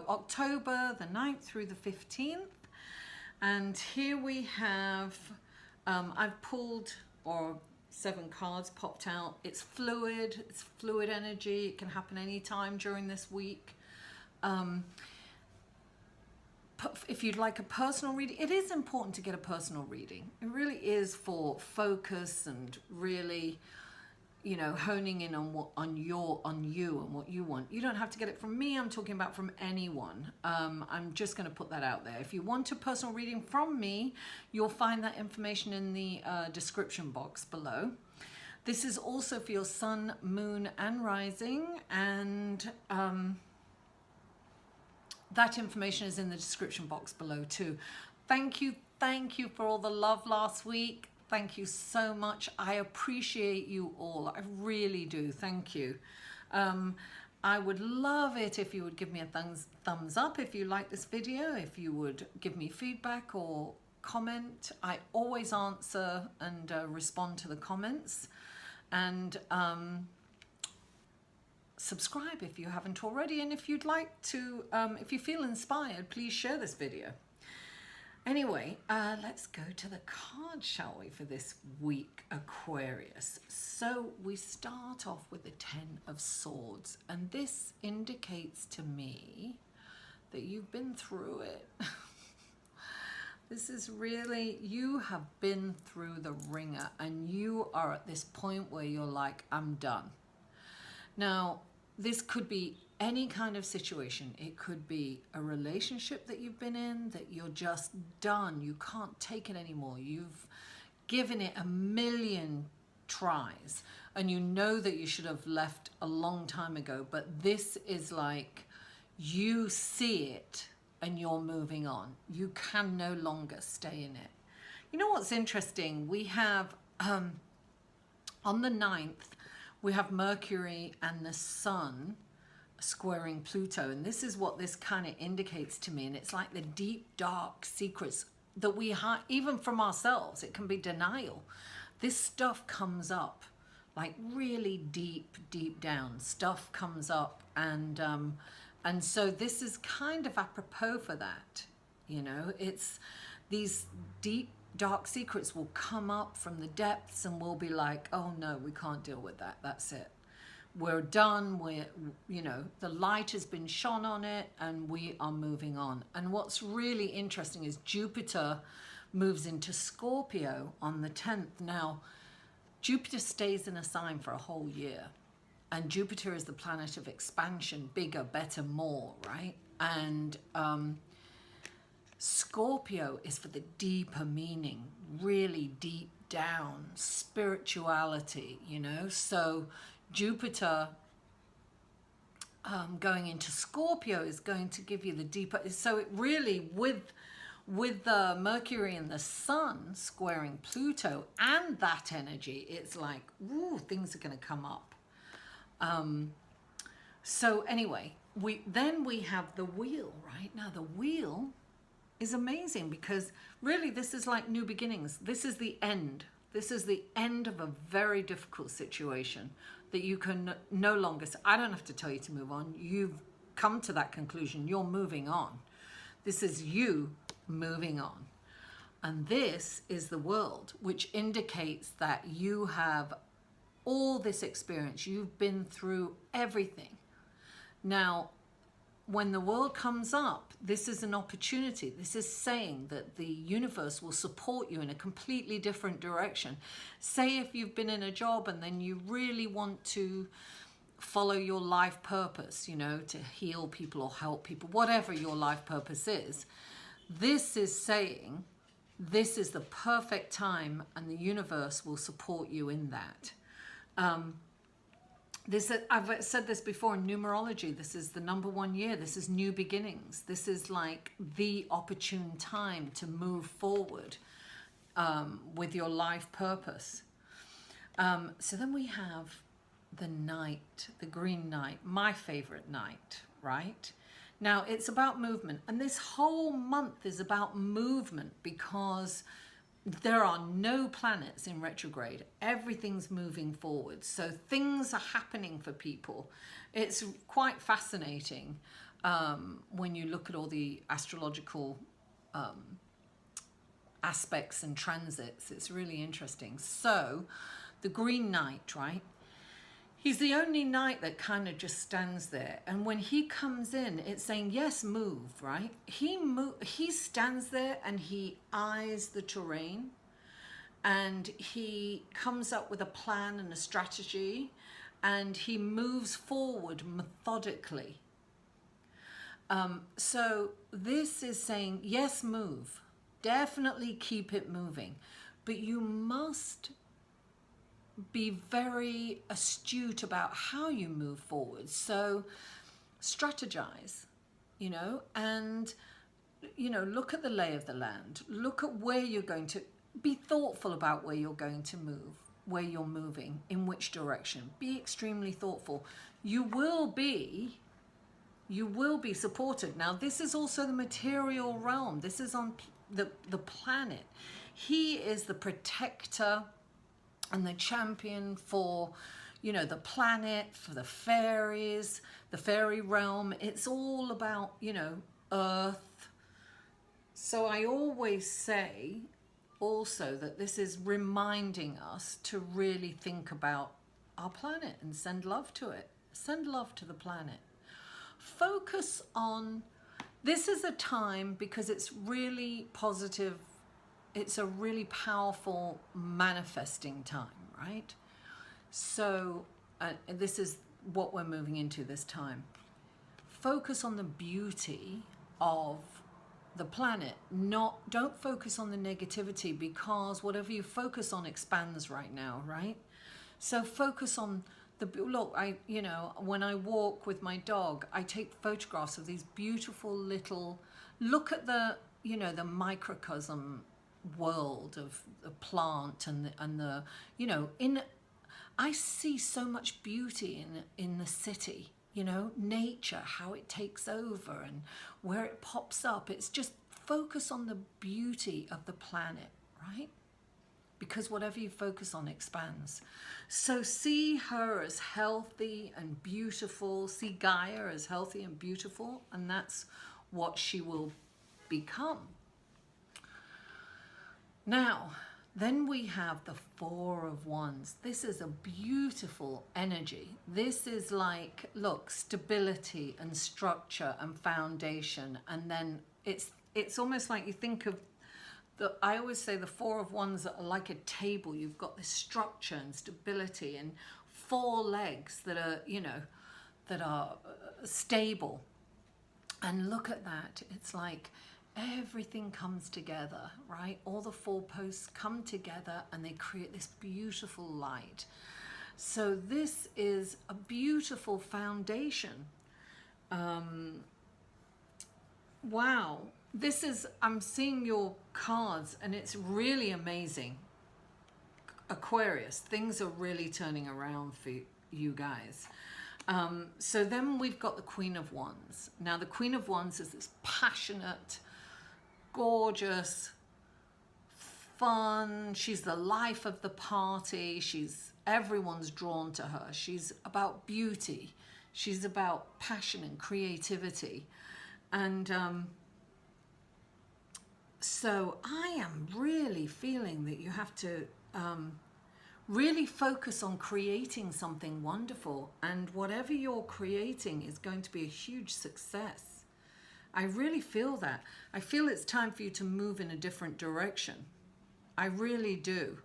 October the 9th through the 15th. And here we have, I've pulled, or 7 cards popped out. It's fluid energy. It can happen anytime during this week. If you'd like a personal reading, it is important to get a personal reading. It really is for focus and really, you know, honing in on you and what you want. You don't have to get it from me. I'm talking about from anyone. I'm just going to put that out there. If you want a personal reading from me, you'll find that information in the description box below. This is also for your sun, moon, and rising, and that information is in the description box below too. Thank you for all the love last week. Thank you so much. I appreciate you all. I really do. Thank you. I would love it if you would give me a thumbs up if you like this video, if you would give me feedback or comment. I always answer and respond to the comments. And subscribe if you haven't already. And if you'd like to, if you feel inspired, please share this video. Anyway, let's go to the cards, shall we, for this week, Aquarius. So we start off with the 10 of Swords, and this indicates to me that you've been through it. This is really, you have been through the ringer, and you are at this point where you're like, I'm done. Now, this could be any kind of situation. It could be a relationship that you've been in that you're just done. You can't take it anymore. You've given it a million tries and you know that you should have left a long time ago, but this is like you see it and you're moving on. You can no longer stay in it. You know what's interesting? We have on the 9th, we have Mercury and the Sun squaring Pluto, and this is what this kind of indicates to me. And it's like the deep dark secrets that we have even from ourselves. It can be denial. This stuff comes up like really deep down. Stuff comes up, and so this is kind of apropos for that. You know, it's these deep dark secrets will come up from the depths and we'll be like, oh no, we can't deal with that. That's it. We're done. We're, you know, the light has been shone on it and we are moving on. And what's really interesting is Jupiter moves into Scorpio on the 10th. Now, Jupiter stays in a sign for a whole year. And Jupiter is the planet of expansion, bigger, better, more, right? And Scorpio is for the deeper meaning, really deep down, spirituality, you know? So Jupiter going into Scorpio is going to give you the deeper. So it really, with the Mercury and the Sun squaring Pluto and that energy, it's like, ooh, things are going to come up. So anyway, we have the wheel, right? Now the wheel is amazing because really this is like new beginnings. This is the end. This is the end of a very difficult situation that you can no longer, I don't have to tell you to move on. You've come to that conclusion. You're moving on. This is you moving on. And this is the world, which indicates that you have all this experience. You've been through everything. Now, when the world comes up, this is an opportunity. This is saying that the universe will support you in a completely different direction. Say if you've been in a job and then you really want to follow your life purpose, you know, to heal people or help people, whatever your life purpose is, this is saying this is the perfect time and the universe will support you in that. I've said this before in numerology, this is the #1 year, this is new beginnings. This is like the opportune time to move forward with your life purpose. So then we have the night, the green night, my favorite night, right? Now it's about movement, and this whole month is about movement because there are no planets in retrograde. Everything's moving forward. So things are happening for people. It's quite fascinating. when you look at all the astrological aspects and transits. It's really interesting. So the Green Knight, right? He's the only knight that kind of just stands there. And when he comes in, it's saying, yes, move, right? He stands there and he eyes the terrain, and he comes up with a plan and a strategy, and he moves forward methodically. So this is saying, yes, move. Definitely keep it moving. But you must be very astute about how you move forward. So strategize, and, look at the lay of the land. Look at where you're going to be, thoughtful about where you're going to move, where you're moving, in which direction. Be extremely thoughtful. You will be supported. Now, this is also the material realm. This is on the planet. He is the protector and the champion for, the planet, for the fairies, the fairy realm. It's all about, Earth. So I always say also that this is reminding us to really think about our planet and send love to it. Send love to the planet. Focus on, this is a time, because it's really positive, it's a really powerful manifesting time, right? So this is what we're moving into this time. Focus on the beauty of the planet. Don't focus on the negativity, because whatever you focus on expands right now, right? So focus on look, when I walk with my dog, I take photographs of these beautiful little, look at the, the microcosm world of the plant and the I see so much beauty in the city, nature, how it takes over and where it pops up. It's just focus on the beauty of the planet, right? Because whatever you focus on expands. So see her as healthy and beautiful. See Gaia as healthy and beautiful, and that's what she will become. Now, then we have the Four of Wands. This is a beautiful energy. This is like, look, stability and structure and foundation. And then it's almost like you think of, I always say the Four of Wands are like a table. You've got this structure and stability and four legs that are, that are stable. And look at that. It's like everything comes together, right? All the four posts come together and they create this beautiful light. So this is a beautiful foundation. Wow. This is, I'm seeing your cards and it's really amazing. Aquarius, things are really turning around for you guys. So then we've got the Queen of Wands. Now the Queen of Wands is this passionate, gorgeous, fun. She's the life of the party. Everyone's drawn to her. She's about beauty. She's about passion and creativity. And so I am really feeling that you have to really focus on creating something wonderful, and whatever you're creating is going to be a huge success. I really feel that. I feel it's time for you to move in a different direction. I really do.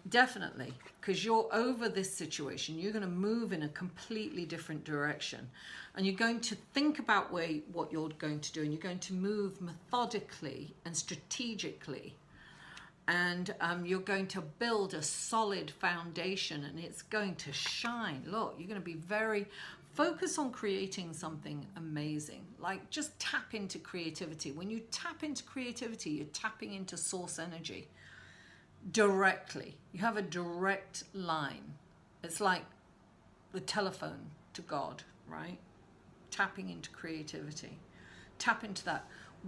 Definitely, because you're over this situation. You're going to move in a completely different direction, and you're going to think about what you're going to do, and you're going to move methodically and strategically, and you're going to build a solid foundation, and it's going to shine. Look, you're going to be very focused on creating something amazing. Like, just tap into creativity. When you tap into creativity, you're tapping into source energy directly. You have a direct line. It's like the telephone to God, right? Tapping into creativity. Tap into that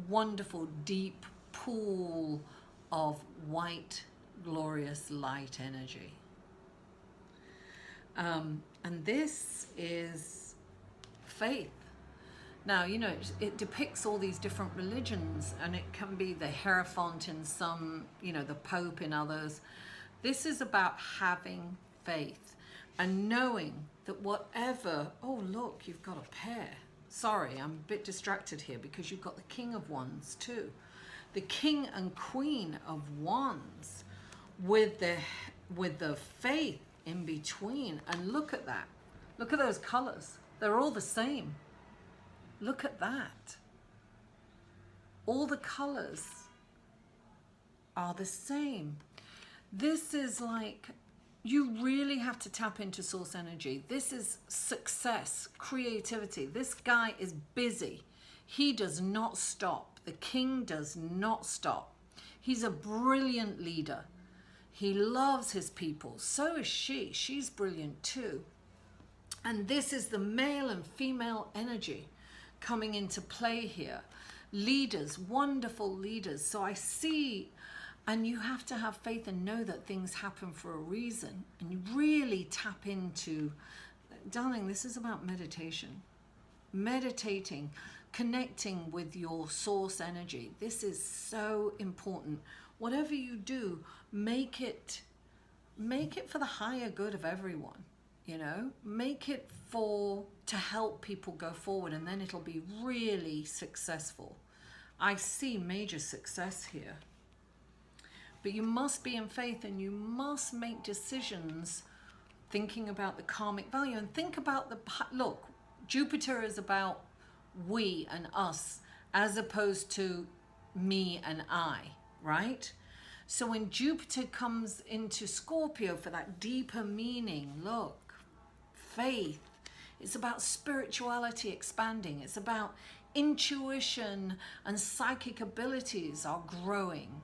wonderful deep pool of white, glorious light energy. And this is faith. Now, you know, it depicts all these different religions, and it can be the Hierophant in some, you know, the Pope in others. This is about having faith and knowing that whatever, oh, look, you've got a pair. Sorry, I'm a bit distracted here because you've got the King of Wands too. The King and Queen of Wands with the faith in between. And look at that. Look at those colors. They're all the same. Look at that. All the colors are the same. This is like, you really have to tap into source energy. This is success, creativity. This guy is busy. He does not stop. The king does not stop. He's a brilliant leader. He loves his people. So is she. She's brilliant too. And this is the male and female energy coming into play here. Leaders, wonderful leaders. So I see, and you have to have faith and know that things happen for a reason. And you really tap into, darling, this is about meditation. Meditating, connecting with your source energy. This is so important. Whatever you do, make it for the higher good of everyone. You know, make it to help people go forward, and then it'll be really successful. I see major success here. But you must be in faith, and you must make decisions thinking about the karmic value, and think about look, Jupiter is about we and us as opposed to me and I, right? So when Jupiter comes into Scorpio for that deeper meaning, look, faith, it's about spirituality expanding. It's about intuition and psychic abilities are growing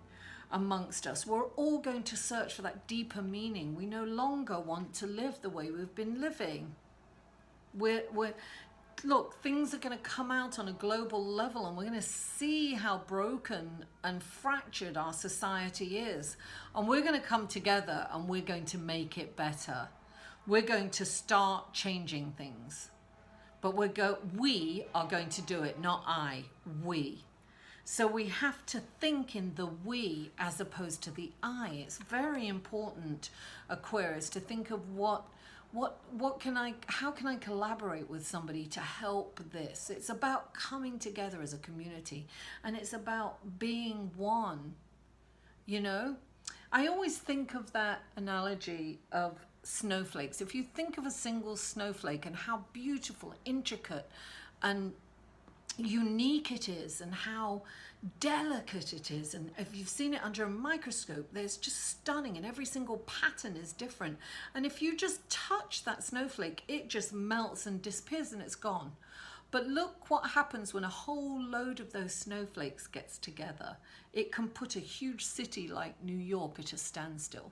amongst us. We're all going to search for that deeper meaning. We no longer want to live the way we've been living. Look, things are going to come out on a global level, and we're going to see how broken and fractured our society is. And we're going to come together and we're going to make it better. We're going to start changing things. But we are going to do it, not I, we. So we have to think in the we as opposed to the I. It's very important, Aquarius, to think of how can I collaborate with somebody to help this? It's about coming together as a community, and it's about being one, you know? I always think of that analogy of snowflakes. If you think of a single snowflake and how beautiful, intricate, and unique it is, and how delicate it is, and if you've seen it under a microscope, there's just stunning, and every single pattern is different. And if you just touch that snowflake, it just melts and disappears and it's gone. But look what happens when a whole load of those snowflakes gets together. It can put a huge city like New York at a standstill.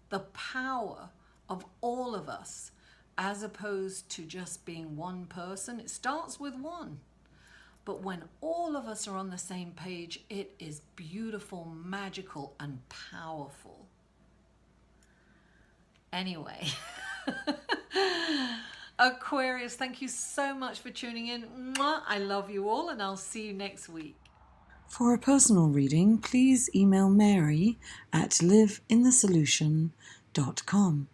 The power of all of us, as opposed to just being one person. It starts with one. But when all of us are on the same page, it is beautiful, magical, and powerful. Anyway, Aquarius, thank you so much for tuning in. Mwah! I love you all, and I'll see you next week. For a personal reading, please email Mary at liveinthesolution.com.